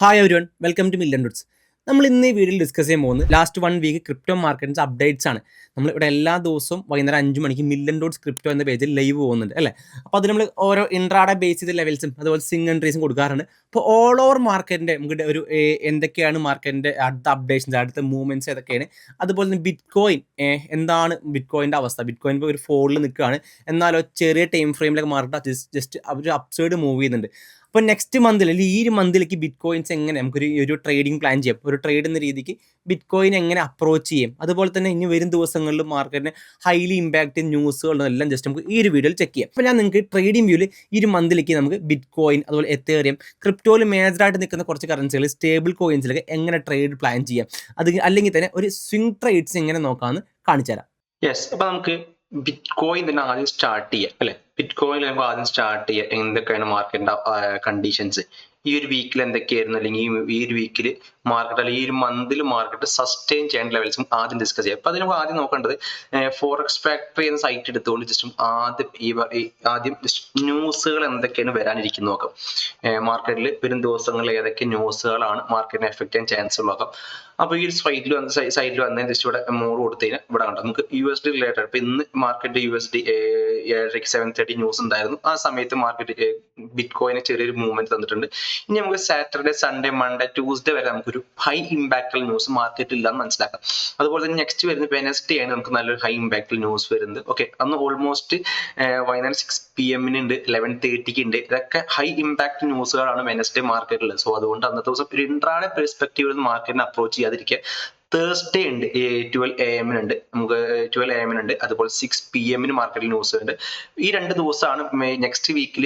Hi everyone, welcome to million dots. നമ്മൾ ഇന്ന് ഈ വീഡിയോയിൽ ഡിസ്കസ് ചെയ്യാൻ പോകുന്നത് last 1 week crypto markets updates ആണ്. നമ്മൾ ഇവിടെ എല്ലാ ദിവസവും വൈകുന്നേരം 5 മണിക്ക് മില്യൺ ഡോട്ട്സ് ക്രിപ്റ്റോ എന്ന പേജിൽ ലൈവ് പോകുന്നുണ്ട് അല്ലേ. അപ്പോൾ അതിൽ നമ്മൾ ഓരോ ഇൻട്രാഡേ ബേസ് ചെയ്ത ലെവൽസും അതുപോലെ സിംഗ് എൻട്രീസും കൊടുക്കാറുണ്ട്. അപ്പോൾ ഓൾ ഓവർ മാർക്കറ്റിൻ്റെ നമുക്ക് ഒരു എന്തൊക്കെയാണ് മാർക്കറ്റിൻ്റെ അടുത്ത അപ്ഡേഷൻസ്, അടുത്ത മൂവ്മെൻറ്റ്സ് ഏതൊക്കെയാണ്, അതുപോലെ തന്നെ ബിറ്റ് കോയിൻ എന്താണ് ബിറ്റ് കോയിൻ്റെ അവസ്ഥ. ബിറ്റ് കോയിൻ ഇപ്പോൾ ഒരു ഫോളിൽ നിൽക്കുകയാണ്, എന്നാലോ ചെറിയ ടൈം ഫ്രെയിമിലൊക്കെ മാർക്കറ്റ് ജസ്റ്റ് അവർ അപ്സൈഡ് മൂവ് ചെയ്യുന്നുണ്ട്. അപ്പോൾ നെക്സ്റ്റ് മന്തിൽ അല്ലെങ്കിൽ ഈ ഒരു മന്തിലേക്ക് ബിറ്റ് കോയിൻസ് എങ്ങനെ നമുക്കൊരു ട്രേഡിംഗ് പ്ലാൻ ചെയ്യാം, ഒരു ട്രേഡ് എന്ന രീതിക്ക് ബിറ്റ് കോയിൻ എങ്ങനെ അപ്രോച്ച് ചെയ്യും, അതുപോലെ തന്നെ ഇനി വരും ദിവസങ്ങളിൽ മാർക്കറ്റിന് ഹൈലി ഇമ്പാക്റ്റ് ന്യൂസുകളും എല്ലാം ജസ്റ്റ് നമുക്ക് ഈ ഒരു വീഡിയോയിൽ ചെക്ക് ചെയ്യാം. അപ്പോൾ ഞാൻ നിങ്ങൾക്ക് ട്രേഡിംഗ് വ്യൂവിൽ ഈ ഒരു മന്തിലേക്ക് നമുക്ക് ബിറ്റ് കോയിൻ അതുപോലെ എത്തേറിയം ക്രിപ്റ്റോയിൽ മേജറായിട്ട് നിൽക്കുന്ന കുറച്ച് കറൻസികൾ സ്റ്റേബിൾ കോയിൻസിലൊക്കെ എങ്ങനെ ട്രേഡ് പ്ലാൻ ചെയ്യാം, അത് അല്ലെങ്കിൽ തന്നെ ഒരു സ്വിംഗ് ട്രേഡ്സ് എങ്ങനെ നോക്കാമെന്ന് കാണിച്ചു തരാം. യെസ്, അപ്പൊ നമുക്ക് ബിറ്റ് കോയിൻ തന്നെ ആദ്യം സ്റ്റാർട്ട് ചെയ്യാം അല്ലെ. ബിറ്റ് കോയിൻ നമുക്ക് ആദ്യം സ്റ്റാർട്ട് ചെയ്യാം. എന്തൊക്കെയാണ് മാർക്കറ്റിന്റെ കണ്ടീഷൻസ്, ഈ ഒരു വീക്കിൽ എന്തൊക്കെയായിരുന്നു, അല്ലെങ്കിൽ ഈ ഒരു വീക്കിൽ മാർക്കറ്റ് അല്ലെങ്കിൽ ഈ ഒരു മന്തിൽ മാർക്കറ്റ് സസ്റ്റെയിൻ ചെയ്യേണ്ട ലെവൽസും ആദ്യം ഡിസ്കസ് ചെയ്യാം. അപ്പൊ അതിന് നമുക്ക് ആദ്യം നോക്കേണ്ടത് ഫോറക്സ് ഫാക്ടറി എന്ന സൈറ്റ് എടുത്തുകൊണ്ട് ജസ്റ്റ് ആദ്യം ന്യൂസുകൾ എന്തൊക്കെയാണ് വരാനിരിക്കുന്നു നോക്കാം. മാർക്കറ്റിൽ വരും ദിവസങ്ങളിൽ ഏതൊക്കെ ന്യൂസുകളാണ് മാർക്കറ്റിനെ എഫക്ട് ചെയ്യാൻ ചാൻസ് നോക്കാം. അപ്പൊ ഈ ഒരു സൈഡിൽ വന്നതിന് ജസ്റ്റ് ഇവിടെ മോഡ് കൊടുത്തു കഴിഞ്ഞാൽ ഇവിടെ കണ്ടോ നമുക്ക് USD റിലേറ്റഡ്. ഇപ്പൊ ഇന്ന് മാർക്കറ്റ് USD 7:30 ന്യൂസ് ഉണ്ടായിരുന്നു. ആ സമയത്ത് മാർക്കറ്റ് ബിറ്റ് കോയിന് ചെറിയൊരു മൂവ്മെന്റ് തന്നിട്ടുണ്ട്. ഇനി നമുക്ക് സാറ്റർഡേ, സൺഡേ, മൺഡേ, ട്യൂസ്ഡേ വരെ നമുക്കൊരു ഹൈ ഇമ്പാക്ടൽ ന്യൂസ് മാർക്കറ്റിൽ ഇല്ലാന്ന് മനസ്സിലാക്കാം. അതുപോലെ തന്നെ നെക്സ്റ്റ് വരുന്നത് വെനസ്ഡേ ആണ് നമുക്ക് നല്ലൊരു ഹൈ ഇമ്പാക്ടൽ ന്യൂസ് വരുന്നത്. ഓക്കെ, അന്ന് ഓൾമോസ്റ്റ് വൈകുന്നേരം 6 PM ഉണ്ട്, 11:30 ഉണ്ട്. ഇതൊക്കെ ഹൈ ഇമ്പാക്ട് ന്യൂസുകളാണ് വെനസ്ഡേ മാർക്കറ്റിൽ. സോ അതുകൊണ്ട് അന്നത്തെ ദിവസം ഒരു ഇൻട്രാഡേ പെർസ്പെക്റ്റീവിൽ മാർക്കറ്റിനെ അപ്രോച്ച് ചെയ്യാതിരിക്കുക. തേഴ്സ്ഡേ ഉണ്ട്, 12 AM ഉണ്ട്, നമുക്ക് 12 AM ഉണ്ട്. അതുപോലെ 6 PM മാർക്കറ്റിൽ ന്യൂസ് ഉണ്ട്. ഈ 2 ദിവസമാണ് നെക്സ്റ്റ് വീക്കിൽ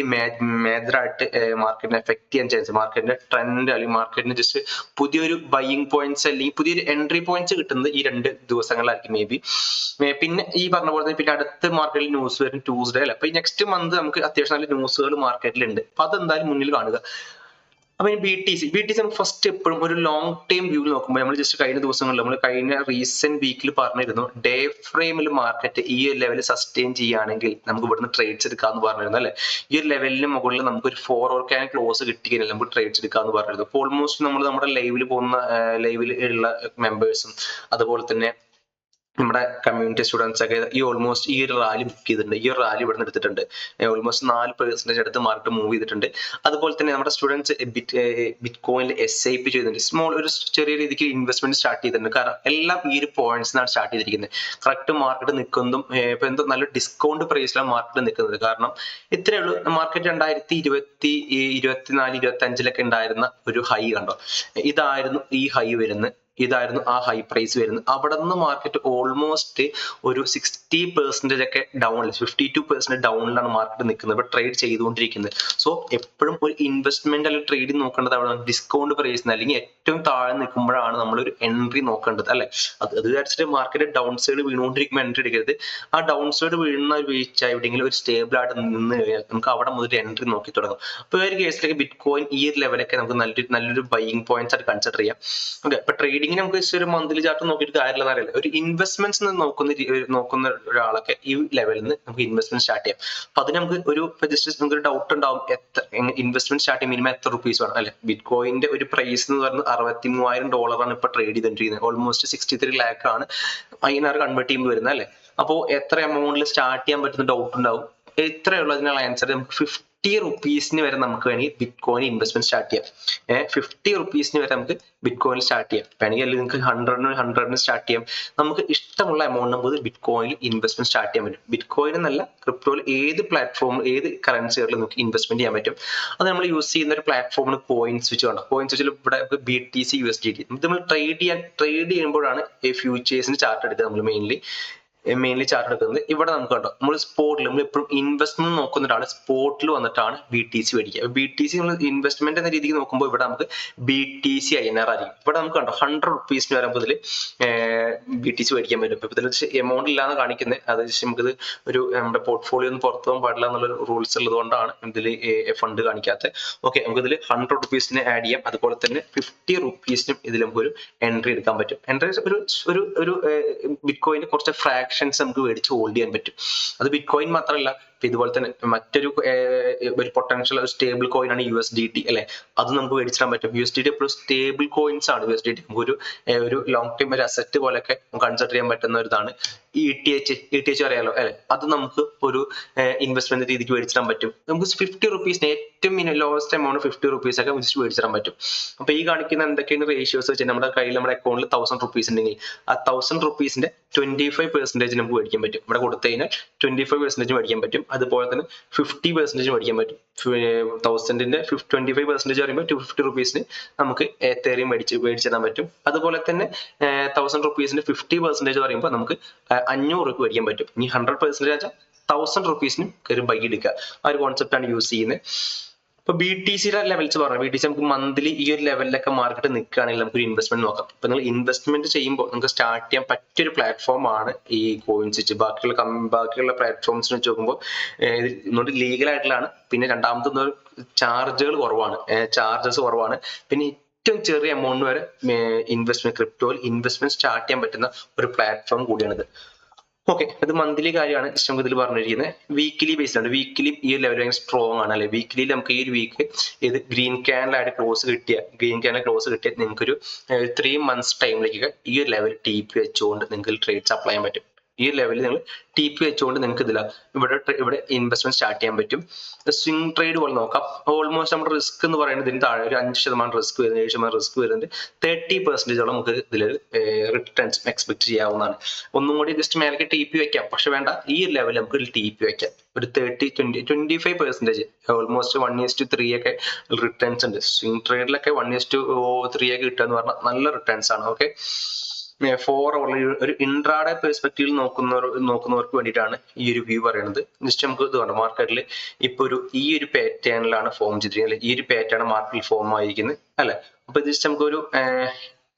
മേജറായിട്ട് മാർക്കറ്റിനെ എഫക്ട് ചെയ്യാൻ ചാൻസ്. മാർക്കറ്റിന്റെ ട്രെൻഡ് അല്ലെങ്കിൽ മാർക്കറ്റിന് ജസ്റ്റ് പുതിയൊരു ബൈയിങ് പോയിന്റ്സ് അല്ലെങ്കിൽ പുതിയൊരു എൻട്രി പോയിന്റ്സ് കിട്ടുന്നത് ഈ 2 ദിവസങ്ങളിലായിരിക്കും മേ ബി. പിന്നെ ഈ പറഞ്ഞ പോലെ തന്നെ പിന്നെ അടുത്ത മാർക്കറ്റിൽ ന്യൂസ് വരും ട്യൂസ്ഡേ അല്ല. അപ്പൊ ഈ നെക്സ്റ്റ് മന്ത് നമുക്ക് അത്യാവശ്യം നല്ല ന്യൂസുകൾ മാർക്കറ്റിലുണ്ട്. അപ്പൊ അതെന്തായാലും മുന്നിൽ കാണുക. അപ്പൊ BTC നമുക്ക് ഫസ്റ്റ് എപ്പോഴും ഒരു ലോങ് ടൈം വ്യൂവിൽ നോക്കുമ്പോൾ നമ്മൾ ജസ്റ്റ് കഴിഞ്ഞ ദിവസങ്ങളിൽ നമ്മൾ കഴിഞ്ഞ റീസെന്റ് വീക്കിൽ പറഞ്ഞിരുന്നു, ഡേ ഫ്രെയിമിൽ മാർക്കറ്റ് ഈ ഒരു ലെവൽ സസ്റ്റെയിൻ ചെയ്യുകയാണെങ്കിൽ നമുക്ക് ഇവിടുന്ന് ട്രേഡ്സ് എടുക്കാന്ന് പറഞ്ഞിരുന്നു അല്ലെ. ഈ ഒരു ലെവലിന് മുകളിൽ നമുക്ക് ഒരു 4 hour ക്യാൻ ക്ലോസ് കിട്ടിക്കഴിഞ്ഞാൽ നമുക്ക് ട്രേഡ്സ് എടുക്കാന്ന് പറഞ്ഞിരുന്നു. അപ്പോൾ ഓൾമോസ്റ്റ് നമ്മൾ നമ്മുടെ ലൈവിൽ പോകുന്ന ലൈവിൽ ഉള്ള മെമ്പേഴ്സും അതുപോലെ തന്നെ നമ്മുടെ കമ്മ്യൂണിറ്റി സ്റ്റുഡൻസ് ഒക്കെ ഓൾമോസ്റ്റ് ഈ ഒരു റാലി ബുക്ക് ചെയ്തിട്ടുണ്ട്. ഈ ഒരു റാലി ഇവിടെ നിന്ന് എടുത്തിട്ടുണ്ട്. ഓൾമോസ്റ്റ് 4% അടുത്ത് മാർക്കറ്റ് മൂവ് ചെയ്തിട്ടുണ്ട്. അതുപോലെ തന്നെ നമ്മുടെ സ്റ്റുഡൻസ് ബിറ്റ് കോയിനിൽ SIP ചെയ്തിട്ടുണ്ട്. സ്മോൾ ഒരു ചെറിയ രീതിക്ക് ഇൻവെസ്റ്റ്മെന്റ് സ്റ്റാർട്ട് ചെയ്തിട്ടുണ്ട്. കാരണം എല്ലാം ഈ ഒരു പോയിന്റ്സിനാണ് സ്റ്റാർട്ട് ചെയ്തിരിക്കുന്നത്. കറക്റ്റ് മാർക്കറ്റ് നിൽക്കുന്നതും ഇപ്പൊ എന്തോ നല്ല ഡിസ്കൗണ്ട് പ്രൈസിലാണ് മാർക്കറ്റ് നിൽക്കുന്നത്. കാരണം ഇത്രയേ ഉള്ളൂ. മാർക്കറ്റ് 2024, 2025 ഉണ്ടായിരുന്ന ഒരു ഹൈ കണ്ടോ, ഇതായിരുന്നു ഈ ഹൈ വരുന്നത്, ഇതായിരുന്നു ആ ഹൈ പ്രൈസ് വരുന്നത്. അവിടെ നിന്ന് മാർക്കറ്റ് ഓൾമോസ്റ്റ് ഒരു 60% ഒക്കെ ഡൗണിൽ, 52% ഡൗണിലാണ് മാർക്കറ്റ് നിൽക്കുന്നത്, ഇവിടെ ട്രേഡ് ചെയ്തുകൊണ്ടിരിക്കുന്നത്. സോ എപ്പോഴും ഒരു ഇൻവെസ്റ്റ്മെന്റ് അല്ലെങ്കിൽ ട്രേഡിംഗ് നോക്കേണ്ടത് അവിടെ ഡിസ്കൗണ്ട് പ്രൈസ് അല്ലെങ്കിൽ ഏറ്റവും താഴെ നിൽക്കുമ്പോഴാണ് നമ്മൾ ഒരു എൻട്രി നോക്കേണ്ടത് അല്ലെ. അത് വിചാരിച്ചിട്ട് മാർക്കറ്റ് ഡൗൺ സൈഡ് വീണുകൊണ്ടിരിക്കുമ്പോൾ എൻട്രി എടുക്കരുത്. ആ ഡൗൺ സൈഡ് വീഴുന്ന വീഴ്ച എവിടെയെങ്കിലും ഒരു സ്റ്റേബിൾ ആയിട്ട് നിന്ന് കഴിഞ്ഞാൽ നമുക്ക് അവിടെ മുതൽ എൻട്രി നോക്കി തുടങ്ങും. അപ്പൊ ഈ ഒരു കേസിലേക്ക് ബിറ്റ് കോയിൻ ഈ ഒരു ലെവലൊക്കെ നമുക്ക് നല്ലൊരു ബൈയിങ് പോയിന്റ്സ് ആയിട്ട് കൺസിഡർ ചെയ്യാം. ഓക്കെ, അപ്പൊ ട്രേഡിംഗ് നമുക്ക് ഒരു മന്ത്ലി ചാർട്ട് നോക്കിയിട്ട് കാര്യമില്ലെന്ന് അറിയില്ല. ഒരു ഇൻവെസ്റ്റ്മെന്റ്സ് നോക്കുന്ന ഒരാളൊക്കെ ഈ ലെവലിൽ നിന്ന് നമുക്ക് ഇൻവെസ്റ്റ്മെന്റ് സ്റ്റാർട്ട് ചെയ്യാം. അപ്പൊ അതിന് നമുക്ക് ജസ്റ്റ് നമുക്ക് ഒരു ഡൗട്ട് ഉണ്ടാവും, ഇൻവെസ്റ്റ്മെന്റ് സ്റ്റാർട്ട് ചെയ്യാൻ മിനിമം എത്ര റുപ്പീസ് വേണം അല്ലെ. ബിറ്റ് കോയിന്റെ ഒരു പ്രൈസ് എന്ന് പറയുന്നത് $63,000 ഇപ്പൊ ട്രേഡ് ചെയ്തിരിക്കുന്നത്. ഓൾമോസ്റ്റ് 63 lakh ആണ് INR കൺവേർട്ട് ചെയ്യുമ്പോൾ വരുന്നത് അല്ലെ. അപ്പോൾ എത്ര എമൗണ്ടിൽ സ്റ്റാർട്ട് ചെയ്യാൻ പറ്റുന്ന ഡൗട്ട് ഉണ്ടാവും. ഇത്രയുള്ള അതിനുള്ള ആൻസർ നമുക്ക് 50 rupees വരെ നമുക്ക് വേണമെങ്കിൽ ബിറ്റ് കോയിൻ ഇൻവെസ്റ്റ്മെന്റ് സ്റ്റാർട്ട് ചെയ്യാം. 50 rupees വരെ നമുക്ക് ബിറ്റ് കോയിനിൽ സ്റ്റാർട്ട് ചെയ്യാം. വേണമെങ്കിൽ അല്ലെങ്കിൽ നിങ്ങൾക്ക് 100 സ്റ്റാർട്ട് ചെയ്യാം. നമുക്ക് ഇഷ്ടമുള്ള എമൗണ്ട് നമുക്ക് ബിറ്റ് കോയിനിൽ ഇൻവെസ്റ്റ്മെന്റ് സ്റ്റാർട്ട് ചെയ്യാൻ പറ്റും. ബിറ്റ് കോയിൻ എന്നല്ല, ക്രിപ്റ്റോയിൽ ഏത് പ്ലാറ്റ്ഫോമിൽ ഏത് കറൻസികളിൽ നമുക്ക് ഇൻവെസ്റ്റ്മെന്റ് ചെയ്യാൻ പറ്റും. അത് നമ്മൾ യൂസ് ചെയ്യുന്ന ഒരു പ്ലാറ്റ്ഫോമിന് കോയിൻസ്വിച്ച് വേണം. കോയിൻസ്വിച്ചിൽ ഇവിടെ BTC USDT ഇത് നമ്മൾ ട്രേഡ് ചെയ്യുമ്പോഴാണ് ഫ്യൂച്ചേഴ്സിന് ചാർട്ട് എടുക്കുക. നമ്മൾ മെയിൻലി ചാർട്ട് എടുക്കുന്നത് ഇവിടെ നമുക്ക് കണ്ടോ, നമ്മൾ സ്പോട്ടിൽ നമ്മൾ എപ്പോഴും ഇൻവെസ്റ്റ്മെന്റ് നോക്കുന്ന ഒരാൾ സ്പോട്ടിൽ വന്നിട്ടാണ് BTC മേടിക്കുക. BTC നമ്മൾ ഇൻവെസ്റ്റ്മെന്റ് എന്ന രീതിക്ക് നോക്കുമ്പോൾ ഇവിടെ നമുക്ക് BTC INR ആയിരിക്കും. ഇവിടെ നമുക്ക് കണ്ടോ 100 rupees വരെ ഇതിൽ BTC മേടിക്കാൻ പറ്റും. ഇപ്പൊ ഇതിൽ എമൗണ്ട് ഇല്ലാന്ന് കാണിക്കുന്നത്, അത് നമുക്കിത് ഒരു നമ്മുടെ പോർട്ട്ഫോളിയോ ഒന്നും പുറത്തു പോകാൻ പാടില്ല എന്നുള്ള റൂൾസ് ഉള്ളതുകൊണ്ടാണ് ഇതിൽ ഫണ്ട് കാണിക്കാത്തത്. ഓക്കെ, നമുക്ക് ഇതിൽ 100 rupees ആഡ് ചെയ്യാം. അതുപോലെ തന്നെ 50 rupees ഇതിൽ നമുക്കൊരു എൻട്രി എടുക്കാൻ പറ്റും. എൻട്രി ഒരു ബിറ്റ് കോയിന് കുറച്ച് ഫ്രാക്ഷൻസ് നമുക്ക് മേടിച്ച് ഹോൾഡ് ചെയ്യാൻ പറ്റും. അത് ബിറ്റ് കോയിൻ മാത്രമല്ല, ഇതുപോലെ തന്നെ മറ്റൊരു ഒരു പൊട്ടൻഷ്യൽ സ്റ്റേബിൾ കോയിൻ ആണ് USDT അല്ലെ, അത് നമുക്ക് മേടിച്ചിടാൻ പറ്റും. USDT എപ്പോഴും സ്റ്റേബിൾ കോയിൻസ് ആണ്. USDT ഒരു ലോങ് ടൈം ഒരു അസറ്റ് പോലെയൊക്കെ കൺസിഡർ ചെയ്യാൻ പറ്റുന്ന ഒരു ഇതാണ്. ETH അറിയാലോ അല്ലെ, അത് നമുക്ക് ഒരു ഇൻവെസ്റ്റ്മെന്റ് രീതിക്ക് മേടിച്ചിടാൻ പറ്റും. നമുക്ക് 50 റുപ്പീസിന് ഏറ്റവും ലോവസ്റ്റ് എമൗണ്ട് 50 റുപ്പീസ് ഒക്കെ മേടിച്ചിടാൻ പറ്റും. അപ്പൊ ഈ കാണിക്കുന്ന എന്തൊക്കെയാണ് റേഷ്യോസ് വെച്ചാൽ നമ്മുടെ കയ്യിൽ നമ്മുടെ അക്കൗണ്ടിൽ 1000 റുപ്പീസ് ഉണ്ടെങ്കിൽ ആ 1000 റുപ്പീസിന്റെ 25% നമുക്ക് മേടിക്കാൻ പറ്റും. ഇവിടെ കൊടുത്തു കഴിഞ്ഞാൽ 25% മേടിക്കാൻ പറ്റും. അതുപോലെ തന്നെ 50% മേടിക്കാൻ പറ്റും. 1000ന്റെ 25% പറയുമ്പോൾ 250 റുപ്പീസിന് നമുക്ക് എത്തേറിയം മേടിച്ചിടാൻ പറ്റും. അതുപോലെ തന്നെ 1000 റുപ്പീസിന്റെ 50% പറയുമ്പോൾ നമുക്ക് 500 രൂപ മേടിക്കാൻ പറ്റും. ഇനി 100% 1000 റുപ്പീസിനും കയറി ബൈ എടുക്കുക. ആ ഒരു കോൺസെപ്റ്റ് ആണ് യൂസ് ചെയ്യുന്നത്. ഇപ്പൊ BTC ലെവൽസ് പറഞ്ഞു, BTC നമുക്ക് മന്ത്ലി ഈ ഒരു ലെവലിലൊക്കെ മാർക്കറ്റ് നിൽക്കുകയാണെങ്കിൽ നമുക്ക് ഒരു ഇൻവെസ്റ്റ്മെന്റ് നോക്കാം. ഇപ്പൊ നിങ്ങൾ ഇൻവെസ്റ്റ്മെന്റ് ചെയ്യുമ്പോൾ നിങ്ങൾക്ക് സ്റ്റാർട്ട് ചെയ്യാൻ പറ്റിയൊരു പ്ലാറ്റ്ഫോം ആണ് ഈ കോയിൻസിച്ച്. ബാക്കിയുള്ള പ്ലാറ്റ്ഫോംസിന് വെച്ച് നോക്കുമ്പോൾ ഇതുകൊണ്ട് ലീഗൽ ആയിട്ടുള്ളതാണ്. പിന്നെ രണ്ടാമത്തെ ചാർജസ് കുറവാണ്. പിന്നെ ഏറ്റവും ചെറിയ എമൗണ്ട് വരെ ക്രിപ്റ്റോയിൽ ഇൻവെസ്റ്റ്മെന്റ് സ്റ്റാർട്ട് ചെയ്യാൻ പറ്റുന്ന ഒരു പ്ലാറ്റ്ഫോം കൂടിയാണിത്. ഓക്കെ, ഇത് മന്ത്ലി കാര്യമാണ് നമുക്ക് ഇതിൽ പറഞ്ഞിരിക്കുന്നത്. വീക്കിലി ബേസ്ഡ് ആണ്. വീക്കിലി ഈ ലെവൽ ഭയങ്കര സ്ട്രോങ് ആണ് അല്ലെ. വീക്കിലി നമുക്ക് ഈ ഒരു വീക്ക് ഇത് ഗ്രീൻ ക്യാൻഡിലായിട്ട് ക്ലോസ് കിട്ടിയാൽ നിങ്ങൾക്ക് ഒരു 3 months ടൈമിലേക്ക് ഈ ഒരു ലെവൽ TP വെച്ചുകൊണ്ട് നിങ്ങൾക്ക് ട്രേഡ്സ് അപ്ലൈ ചെയ്യാൻ പറ്റും. ഈ ലെവലിൽ നിങ്ങൾ TP വെച്ചുകൊണ്ട് നിങ്ങൾക്ക് ഇവിടെ ഇൻവെസ്റ്റ്മെന്റ് സ്റ്റാർട്ട് ചെയ്യാൻ പറ്റും. സ്വിംഗ് ട്രേഡ് പോലെ നോക്കാം. ഓൾമോസ്റ്റ് നമ്മുടെ റിസ്ക് എന്ന് പറയുന്നത് ഇതിന് താഴെ ഒരു 5% റിസ്ക് വരുന്നത്, 7% റിസ്ക് വരുന്നുണ്ട്. 30% നമുക്ക് ഇതിൽ റിട്ടേൺസ് എക്സ്പെക്ട് ചെയ്യാവുന്നതാണ്. ഒന്നും കൂടി ജസ്റ്റ് മേലേക്ക് TP വെക്കാം, പക്ഷെ വേണ്ട, ഈ ലെവൽ നമുക്ക് TP വെക്കാം. ഒരു 25% ഓൾമോസ്റ്റ് 1:3 ഒക്കെ റിട്ടേൺസ് ഉണ്ട്. സ്വിംഗ് ട്രേഡിലൊക്കെ 1:3 ഒക്കെ കിട്ടുക എന്ന് പറഞ്ഞാൽ നല്ല റിട്ടേൺസ് ആണ്. ഓക്കെ, ഒരു ഇൻട്രാഡേ പെർസ്പെക്റ്റീവിൽ നോക്കുന്നവർക്ക് വേണ്ടിയിട്ടാണ് ഈ ഒരു വ്യൂ പറയുന്നത്. ജസ്റ്റ് നമുക്ക് ഇത് കണ്ടോ, മാർക്കറ്റിൽ ഇപ്പൊ ഈ ഒരു പാറ്റേണിലാണ് ഫോം ചെയ്തിരിക്കുന്നത്. ഈ ഒരു പാറ്റേൺ മാർക്കറ്റിൽ ഫോം ആയിരിക്കുന്നത് അല്ലെ. അപ്പൊ ജസ്റ്റ് നമുക്കൊരു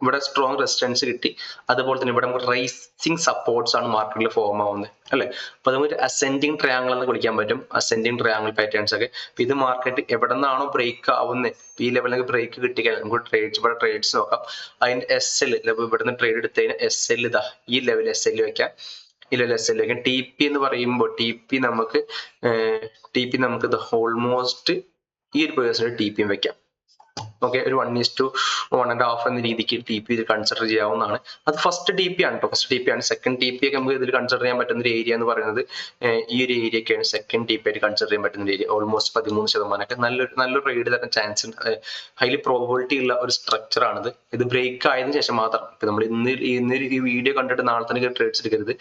ഇവിടെ സ്ട്രോങ് റെസിസ്റ്റൻസ് കിട്ടി. അതുപോലെ തന്നെ ഇവിടെ നമുക്ക് റൈസിങ് സപ്പോർട്ട്സ് ആണ് മാർക്കറ്റിൽ ഫോം ആവുന്നത് അല്ലെ. അപ്പൊ നമുക്ക് അസെൻഡിങ് ട്രയാങ്കിൾ എന്ന് വിളിക്കാൻ പറ്റും. അസെൻഡിങ് ട്രയാങ്കിൾ പാറ്റേൺസ് ഒക്കെ. ഇത് മാർക്കറ്റ് എവിടെ നിന്നാണോ ബ്രേക്ക് ആവുന്നത്, ഈ ലെവലിലേക്ക് ബ്രേക്ക് കിട്ടിയാൽ നമുക്ക് ഇവിടെ ട്രേഡ്സ് നോക്കാം. അതിന്റെ SL ഇവിടുന്ന് ട്രേഡ് എടുത്തതിന് SL ഇതാ ഈ ലെവൽ SL വെക്കാം. ഈ ലെവൽ SL വെക്കാം. TP എന്ന് പറയുമ്പോൾ TP നമുക്ക് ഇത് ഓൾമോസ്റ്റ് ഈ ഒരു പേഴ്സൺ TP വെക്കാം. ഓക്കെ, ഒരു 1:1.5 എന്ന രീതിക്ക് TP ഇത് കൺസിഡർ ചെയ്യാവുന്നതാണ്. അത് ഫസ്റ്റ് TP ആണ് കേട്ടോ. ഫസ്റ്റ് TP ആണ്. സെക്കൻഡ് TP ഒക്കെ നമുക്ക് ഇതിൽ കൺസിഡർ ചെയ്യാൻ പറ്റുന്ന ഒരു ഏരിയ എന്ന് പറയുന്നത് ഈ ഒരു ഏരിയ ഒക്കെയാണ് സെക്കൻഡ് TP ആയിട്ട് കൺസിഡർ ചെയ്യാൻ പറ്റുന്ന ഒരു ഏരിയ. ഓൾമോസ്റ്റ് 13% നല്ലൊരു ട്രേഡ് തരാൻ ചാൻസ് ഉണ്ട്. ഹൈലി പ്രോബിലിറ്റി ഉള്ള ഒരു സ്ട്രക്ചർ ആണിത്. ഇത് ബ്രേക്ക് ആയതിനു ശേഷം മാത്രം. ഇപ്പൊ നമ്മൾ ഇന്ന് ഈ വീഡിയോ കണ്ടിട്ട് നാളെ തന്നെ ട്രേഡ്സ് എടുക്കരുത്.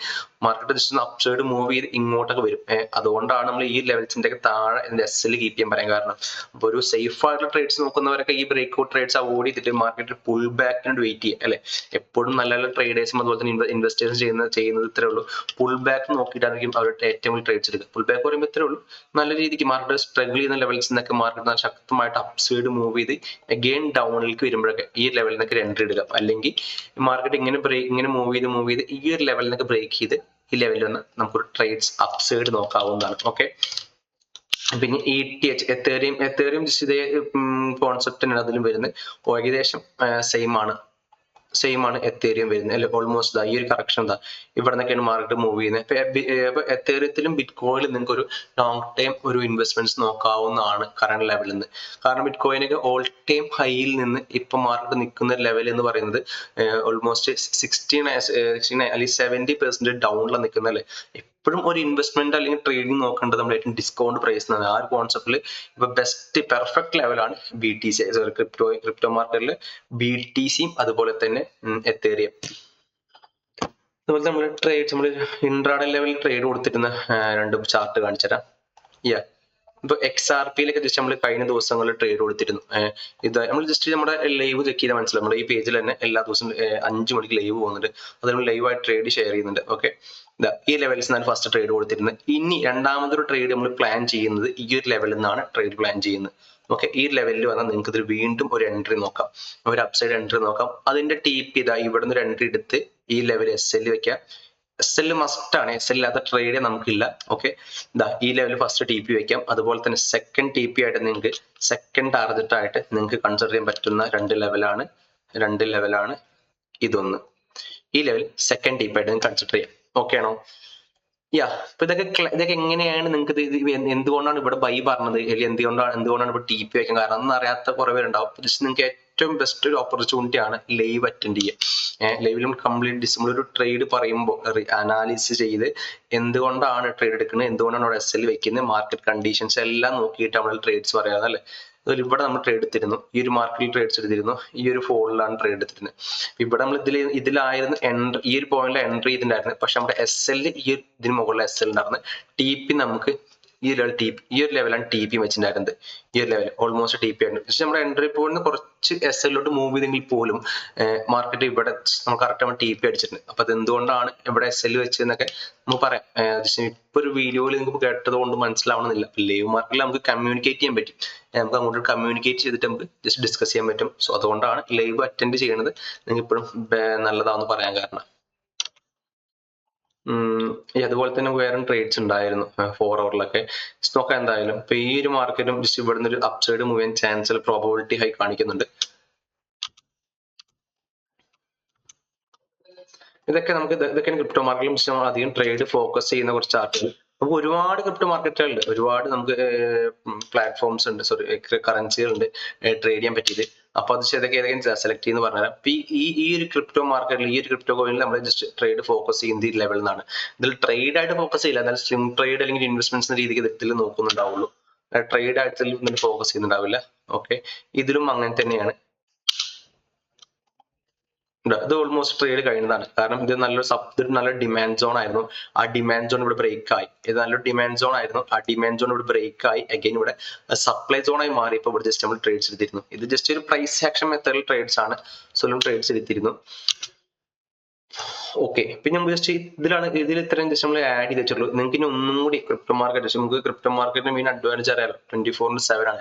മാർക്കറ്റ് ജസ്റ്റ് അപ്സൈഡ് മൂവ് ചെയ്ത് ഇങ്ങോട്ടൊക്കെ വരും. അതുകൊണ്ടാണ് നമ്മൾ ഈ ലെവൽസിന്റെ ഒക്കെ താഴെ SL കീപ്പ് ചെയ്യാൻ പറയാൻ കാരണം. അപ്പൊ ഒരു സേഫ് ആയിട്ടുള്ള ട്രേഡ്സ് നോക്കുന്നവരൊക്കെ ഈ ബ്രേക്ക്ഔട്ട് ട്രേഡ്സ് അവോയ്ഡ് ചെയ്തിട്ട് മാർക്കറ്റ് പുൾ ബാക്കിനോട് വെയിറ്റ് ചെയ്യുക അല്ലെ. എപ്പോഴും നല്ല നല്ല ട്രേഡേഴ്സും അതുപോലെ തന്നെ ഇൻവെസ്റ്റേഴ്സും ചെയ്യുന്നത് ഇത്രേ ഉള്ളൂ. പുൾ ബാക്ക് നോക്കിയിട്ടായിരിക്കും അവരുടെ ഏറ്റവും വലിയ ട്രേഡ്സ് എടുക്കുക. പുൾ ബാക്ക് പറയുമ്പോൾ ഇത്രേ ഉള്ളൂ, നല്ല രീതിക്ക് മാർക്കറ്റ് സ്ട്രഗിൾ ചെയ്യുന്ന ലെവൽസ് നിന്നൊക്കെ മാർക്കറ്റ് നല്ല ശക്തമായിട്ട് അപ്സൈഡ് മൂവ് ചെയ്ത് അഗെയിൻ ഡൗണിലേക്ക് വരുമ്പോഴൊക്കെ ഈ ലെവലിൽ നിന്നൊക്കെ എൻട്രി ഇടുക. അല്ലെങ്കിൽ മാർക്കറ്റ് ഇങ്ങനെ മൂവ് ചെയ്ത് ഈ ഒരു ലെവലിൽ നിന്നൊക്കെ ബ്രേക്ക് ചെയ്ത് ഈ ലെവലിൽ നിന്ന് നമുക്കൊരു ട്രേഡ്സ് അപ്സൈഡ് നോക്കാവുന്നതാണ്. ഓക്കെ, പിന്നെ ETH എത്തേറിയം ഇതേ കോൺസെപ്റ്റ് തന്നെയാണ് അതിലും വരുന്നത്. ഏകദേശം സെയിം ആണ് എത്തേറിയം വരുന്നത് അല്ലെ. ഓൾമോസ്റ്റ് ഈ ഒരു കറക്ഷൻ ഇവിടെ നിന്നൊക്കെയാണ് മാർക്കറ്റ് മൂവ് ചെയ്യുന്നത്. അപ്പൊ എത്തേറിയത്തിലും ബിറ്റ്കോയിലും നിങ്ങൾക്ക് ഒരു ലോങ് ടൈം ഒരു ഇൻവെസ്റ്റ്മെന്റ്സ് നോക്കാവുന്നതാണ് കറന്റ് ലെവലിൽ നിന്ന്. കാരണം ബിറ്റ്കോയിനൊക്കെ ഓൾ ടൈം ഹൈയിൽ നിന്ന് ഇപ്പൊ മാർക്കറ്റ് നിൽക്കുന്ന ലെവൽ എന്ന് പറയുന്നത് ഓൾമോസ്റ്റ് 69 അല്ലെങ്കിൽ 70% ഡൗണിലാണ് നിൽക്കുന്നത് അല്ലെ. എപ്പോഴും ഒരു ഇൻവെസ്റ്റ്മെന്റ് അല്ലെങ്കിൽ ട്രേഡിംഗ് നോക്കേണ്ടത് നമ്മൾ ഏറ്റവും ഡിസ്കൗണ്ട് പ്രൈസ് എന്നാണ്. ആ ഒരു കോൺസെപ്റ്റിൽ ഇപ്പൊ ബെസ്റ്റ് പെർഫെക്റ്റ് ലെവലാണ് BTC ക്രിപ്റ്റോ മാർക്കറ്റിൽ BTCയും അതുപോലെ തന്നെ എത്തേറിയം. അതുപോലെ നമ്മൾ ഇൻട്രാഡേ ലെവലിൽ ട്രേഡ് കൊടുത്തിരുന്ന രണ്ട് ചാർട്ട് കാണിച്ചു തരാം. ഇപ്പൊ XRPയിലൊക്കെ ജസ്റ്റ് നമ്മൾ കഴിഞ്ഞ ദിവസങ്ങളിൽ ട്രേഡ് കൊടുത്തിരുന്നു. ഇത് നമ്മൾ ജസ്റ്റ് നമ്മുടെ ലൈവ് ചെക്ക് ചെയ്താൽ മനസ്സിലാവും. നമ്മുടെ ഈ പേജിൽ തന്നെ എല്ലാ ദിവസവും 5 മണിക്ക് ലൈവ് പോകുന്നുണ്ട്. അത് നമ്മൾ ലൈവായിട്ട് ട്രേഡ് ഷെയർ ചെയ്യുന്നുണ്ട്. ഓക്കെ, ഈ ലെവൽസ് നിന്നാണ് ഫസ്റ്റ് ട്രേഡ് കൊടുത്തിരുന്നത്. ഇനി രണ്ടാമതൊരു ട്രേഡ് നമ്മൾ പ്ലാൻ ചെയ്യുന്നത് ഈ ഒരു ലെവലിൽ നിന്നാണ് ട്രേഡ് പ്ലാൻ ചെയ്യുന്നത്. ഓക്കെ, ഈ ലെവലിൽ വന്നാൽ നിങ്ങൾക്ക് ഇതിൽ വീണ്ടും ഒരു എൻട്രി നോക്കാം, ഒരു അപ്സൈഡ് എൻട്രി നോക്കാം. അതിന്റെ TP ഇവിടുന്ന് ഒരു എൻട്രി എടുത്ത് ഈ ലെവൽ SL വെക്കാം. SL മസ്റ്റ് ആണ്. SL ഇല്ലാത്ത ട്രേഡ് നമുക്കില്ല. ഓക്കെ, ഈ ലെവൽ ഫസ്റ്റ് TP വെക്കാം. അതുപോലെ തന്നെ സെക്കൻഡ് TP ആയിട്ട് നിങ്ങൾക്ക് സെക്കൻഡ് ടാർഗറ്റ് ആയിട്ട് നിങ്ങൾക്ക് കൺസിഡർ ചെയ്യാൻ പറ്റുന്ന രണ്ട് ലെവലാണ് ഇതൊന്ന്. ഈ ലെവൽ സെക്കൻഡ് TP ആയിട്ട് നിങ്ങൾക്ക് കൺസിഡർ ചെയ്യാം. ഓക്കെ ആണോ? ഇപ്പൊ ഇതൊക്കെ എങ്ങനെയാണ് നിങ്ങൾക്ക് എന്തുകൊണ്ടാണ് ഇവിടെ ബൈ പറഞ്ഞത്, അല്ലെങ്കിൽ എന്തുകൊണ്ടാണ് ഇവിടെ ടി പി വെക്കാൻ കാരണം എന്ന് അറിയാത്ത കുറെ പേരുണ്ടാവും. ജസ്റ്റ് നിങ്ങൾക്ക് ഏറ്റവും ബെസ്റ്റ് ഒരു ഓപ്പർച്യൂണിറ്റി ആണ് ലൈവ് അറ്റൻഡ് ചെയ്യുക. ലൈവിലും കംപ്ലീറ്റ് നമ്മളൊരു ട്രേഡ് പറയുമ്പോൾ അനാലിസിസ് ചെയ്ത് എന്തുകൊണ്ടാണ് ട്രേഡ് എടുക്കുന്നത്, എന്തുകൊണ്ടാണ് അവിടെ SL വെക്കുന്നത്, മാർക്കറ്റ് കണ്ടീഷൻസ് എല്ലാം നോക്കിയിട്ട് നമ്മൾ ട്രേഡ്സ് പറയാതെ അല്ലേ. ഇവിടെ നമ്മൾ ട്രേഡ് എടുത്തിരുന്നു, ഈ ഒരു മാർക്കറ്റിൽ ട്രേഡ്സ് എടുത്തിരുന്നു, ഈ ഒരു ഫോളിലാണ് ട്രേഡ് എടുത്തിരുന്നത്. ഇവിടെ നമ്മൾ ഇതിലായിരുന്നു ഈ ഒരു പോയിന്റിൽ എൻട്രി ചെയ്തിട്ടുണ്ടായിരുന്നത്. പക്ഷെ നമ്മുടെ SL ഇതിന് മുകളിൽ SL ഉണ്ടായിരുന്നു. TP നമുക്ക് ഈ ഒരു ലെവലാണ് TP വെച്ചിട്ടുണ്ടായിരുന്നത്. ഈ ഒരു ലെവൽ ഓൾമോസ്റ്റ് TP ആണ്. പക്ഷെ നമ്മുടെ എൻട്രി പോയിന്റ് കുറച്ച് SL മൂവ് ചെയ്തെങ്കിൽ പോലും മാർക്കറ്റ് ഇവിടെ നമുക്ക് കറക്റ്റ് നമ്മൾ TP അടിച്ചിട്ടുണ്ട്. അപ്പൊ അത് എന്തുകൊണ്ടാണ് ഇവിടെ SL വെച്ചതെന്നൊക്കെ നമുക്ക് പറയാം. ഇപ്പൊ ഒരു വീഡിയോയിൽ നിങ്ങൾക്ക് കേട്ടത് കൊണ്ട് മനസ്സിലാവണമെന്നില്ല. ലൈവ് മാർക്കറ്റിൽ നമുക്ക് കമ്മ്യൂണിക്കേറ്റ് ചെയ്യാൻ പറ്റും. നമുക്ക് അങ്ങോട്ട് കമ്മ്യൂണിക്കേറ്റ് ചെയ്തിട്ട് നമുക്ക് ജസ്റ്റ് ഡിസ്കസ് ചെയ്യാൻ പറ്റും. സോ അതുകൊണ്ടാണ് ലൈവ് അറ്റൻഡ് ചെയ്യുന്നത് നിങ്ങൾക്ക് ഇപ്പോഴും നല്ലതാണെന്ന് പറയാൻ കാരണം. അതുപോലെ തന്നെ വേറെ ട്രേഡ്സ് ഉണ്ടായിരുന്നു 4 hourലൊക്കെ. നോക്കാം എന്തായാലും. ഇപ്പൊ ഈ ഒരു മാർക്കറ്റും ജസ്റ്റ് ഇവിടുന്ന് ഒരു അപ്സൈഡ് മൂവ് ചെയ്യാൻ ചാൻസ് പ്രോബബിലിറ്റി ഹൈ കാണിക്കുന്നുണ്ട്. ഇതൊക്കെയാണ് ക്രിപ്റ്റോ മാർക്കറ്റിലും അധികം ട്രേഡ് ഫോക്കസ് ചെയ്യുന്ന കുറച്ച് ചാർട്ടുകൾ. നമുക്ക് ഒരുപാട് ക്രിപ്റ്റോ മാർക്കറ്റുകളുണ്ട്, ഒരുപാട് നമുക്ക് പ്ലാറ്റ്ഫോംസ് ഉണ്ട്, കറൻസികളുണ്ട് ട്രേഡ് ചെയ്യാൻ പറ്റിയത്. അപ്പൊ അത് ഏതൊക്കെയും സെലക്ട് ചെയ്യുന്ന പറഞ്ഞാൽ ഈ ഒരു ക്രിപ്റ്റോ മാർക്കറ്റിൽ, ഈ ഒരു ക്രിപ്റ്റോ കോയിനിൽ നമ്മൾ ജസ്റ്റ് ട്രേഡ് ഫോക്കസ് ചെയ്യുന്ന ഈ ലെവലിൽ നിന്നാണ്. ഇതിൽ ട്രേഡ് ആയിട്ട് ഫോക്കസ് ചെയ്യില്ല, എന്നാൽ സ്വിംഗ് ട്രേഡ് അല്ലെങ്കിൽ ഇൻവെസ്റ്റ്മെന്റ്സ് രീതിക്ക് ഇതിൽ നോക്കുന്നുണ്ടാവുള്ളൂ. ട്രേഡ് ആയിട്ട് ഫോക്കസ് ചെയ്യുന്നുണ്ടാവില്ല. ഓക്കെ, ഇതിലും അങ്ങനെ തന്നെയാണ്. ഇത് ഓൾമോസ്റ്റ് ട്രേഡ് കഴിഞ്ഞതാണ്. കാരണം ഇത് നല്ല ഡിമാൻഡ് സോൺ ആയിരുന്നു. ആ ഡിമാൻഡ് സോൺ ഇവിടെ ബ്രേക്ക് ആയി. ഇത് നല്ലൊരു ഡിമാൻഡ് സോൺ ആയിരുന്നു. ആ ഡിമാൻഡ് സോൺ ഇവിടെ ബ്രേക്ക് ആയി അഗൈൻ ഇവിടെ സപ്ലൈ സോൺ ആയി മാറി. ഇപ്പൊ ഇവിടെ ജസ്റ്റ് നമ്മൾ ട്രേഡ്സ് എടുത്തിരുന്നു. ഇത് ജസ്റ്റ് ഒരു പ്രൈസ് ആക്ഷൻ മെത്തേഡിൽ ട്രേഡ്സ് ആണ്. സോ ട്രേഡ്സ് എടുത്തിരുന്നു. ഓക്കെ, പിന്നെ നമുക്ക് ജസ്റ്റ് ഇതിൽ ഇത്രയും ജസ്റ്റ് നമ്മൾ ആഡ് ചെയ്ത് വെച്ചുള്ളൂ. നിങ്ങൾക്ക് ഇനി ഒന്നും കൂടി ക്രിപ്റ്റോ മാർക്കറ്റ്, നമുക്ക് ക്രിപ്റ്റോ മാർക്കറ്റിന് മെയിൻ അഡ്വാൻറ്റേജ് അറിയാലോ, 24/7 ആണ്.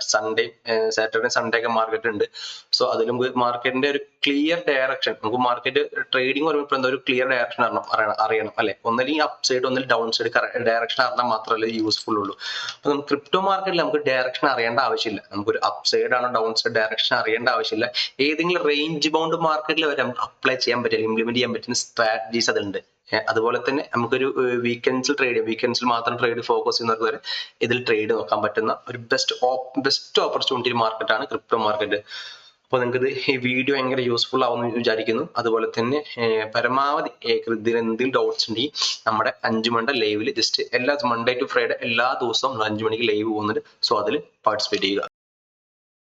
സാറ്റർഡേ സൺഡേ ഒക്കെ മാർക്കറ്റ് ഉണ്ട്. സോ അതിൽ നമുക്ക് മാർക്കറ്റിന്റെ ഒരു ക്ലിയർ ഡയറക്ഷൻ, നമുക്ക് മാർക്കറ്റ് ട്രേഡിംഗ് പറയുമ്പോൾ എന്താ ഒരു ക്ലിയർ ഡയറക്ഷൻ അറിയണം അല്ലെ. ഒന്നല്ലെങ്കിൽ അപ്പ് സൈഡ്, ഒന്നിൽ ഡൗൺ സൈഡ് ഡയറക്ഷൻ അറിഞ്ഞാൽ മാത്രമല്ലേ യൂസ്ഫുൾ ഉള്ളൂ. അപ്പൊ നമുക്ക് ക്രിപ്റ്റോ മാർക്കറ്റിൽ നമുക്ക് ഡയറക്ഷൻ അറിയേണ്ട ആവശ്യമില്ല. നമുക്കൊരു അപ്പ് സൈഡ് ആണോ ഡൗൺ സൈഡ് ഡയറക്ഷൻ അറിയേണ്ട ആവശ്യമില്ല. ഏതെങ്കിലും റേഞ്ച് ബൗണ്ട് മാർക്കറ്റിൽ വരെ നമുക്ക് അപ്ലൈ ചെയ്യാൻ പറ്റില്ല, ഇംപ്ലിമെന്റ് ചെയ്യാൻ പറ്റുന്ന സ്ട്രാറ്റജീസ് അതുണ്ട്. അതുപോലെ തന്നെ നമുക്കൊരു വീക്കെൻഡ്സിൽ മാത്രം ട്രേഡ് ഫോക്കസ് ചെയ്യുന്നവർക്ക് വരെ ഇതിൽ ട്രേഡ് നോക്കാൻ പറ്റുന്ന ഒരു ബെസ്റ്റ് ഓപ്പർച്യൂണിറ്റി മാർക്കറ്റാണ് ക്രിപ്റ്റോ മാർക്കറ്റ്. അപ്പോൾ നിങ്ങൾക്ക് ഈ വീഡിയോ ഭയങ്കര യൂസ്ഫുൾ ആവുമെന്ന് വിചാരിക്കുന്നു. അതുപോലെ തന്നെ പരമാവധി ഇതിൽ എന്തെങ്കിലും ഡൗട്ട്സ് ഉണ്ടെങ്കിൽ നമ്മുടെ 5 മണിയുടെ ലൈവിൽ ജസ്റ്റ് എല്ലാ മൺഡേ ടു ഫ്രൈഡേ എല്ലാ ദിവസവും 5 മണിക്ക് ലൈവ് പോകുന്നുണ്ട്. സോ അതിൽ പാർട്ടിസിപ്പേറ്റ് ചെയ്യുക.